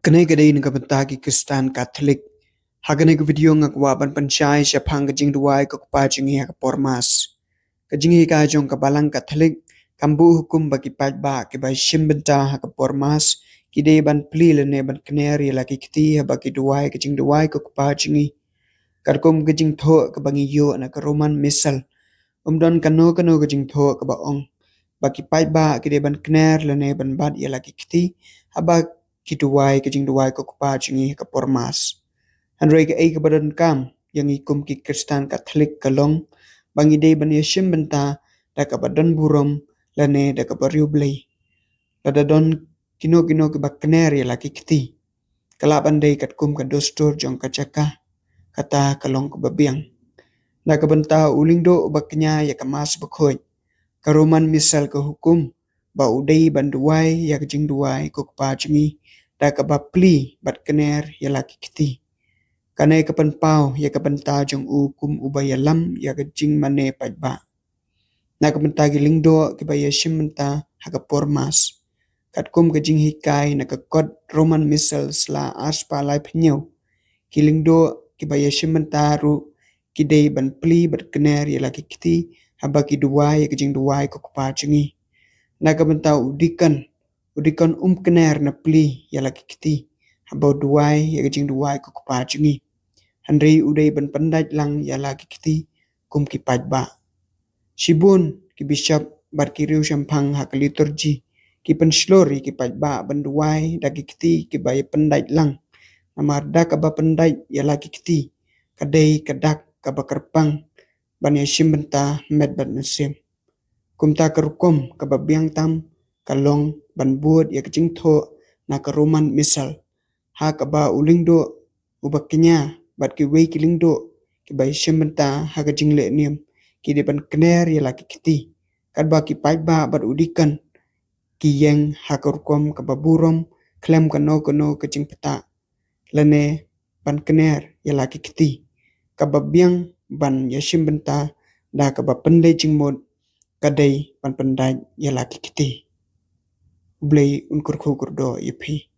Hakane gade ni kabantagi Kristan Catholic. Hakane ke video ngak waban panchai syapang kajing duai ke kupajingi hak pormas. Kajingi ka jong kabalang Catholic kambu hukum bagi pajba ke bai shimbenta hak pormas kide ban pli lene ban kneri laki kiti bagi duai kajing duai ke kupajingi. Karkom kajing tho ke bangi yo na ke roman misal. Umdon kano kajing tho ke baong. Bagi pajba kide ban kner lene ban bad ya laki kiti habak kiduai kajing duai ko kupajingi ka pormas. Hanrei ke ei ke badan kam yang ikum ki Kristan Catholic kalong bangi dei ban yeshim benta da ka badan burom lane da ka bariu blei. Lada don kino ke bakner ya laki kiti. Kalaban dei kat kum ka dostor jong kacaka kata kalong ke babiang. Da ka benta uling do baknya ya kamas bakhoi. Karoman misal ke hukum ba udai ban duai ya kajing duai ko kupajingi da ka bapli bat kener ya laki kiti. Kanai kapan pau ya kapan tajong ukum ubaya lam ya kajing mane pajba. Na kapan tagi lingdo ke baya shimenta haka pormas. Katkum kajing hikai na kakod roman misal sla aspa lai penyo. Kilingdo ke baya shimenta ru kidei ban pli bat kener ya laki kiti habaki duai ya kajing duai ko kupajingi. Na kapan tau udikan kener na pli ya laki kiti habau duai ya kajing duai ko kupajingi. Hanrei udai ban pandai lang ya laki kiti kum ki pajba. Shibun ki bishop bar ki riu shampang hak liturgi ki penslori ki pajba ban duai daki kiti ki bay pandai lang. Namar da ka ba pandai ya laki kiti kadai kadak ka ba kerpang ban ya shimbenta med ban nasim. Kum ta kerukum ka ba biang tam kalong ban buat ya kajing tho na ka roman misal. Ha ka ba uling do ubaknya bat ki wei kiling do ki bai shimbenta ha kajing le niam ki de ban kner ya laki kiti. Kad ba ki pajba bat udikan ki yang ha kerukum ka ba burom klem kano kajing peta. Lane ban kner ya laki kiti. Ka ba biang ban ya shimbenta da ka ba pandai jingmod kadai ban pandai ya laki kiti. Blay unkur do yepi.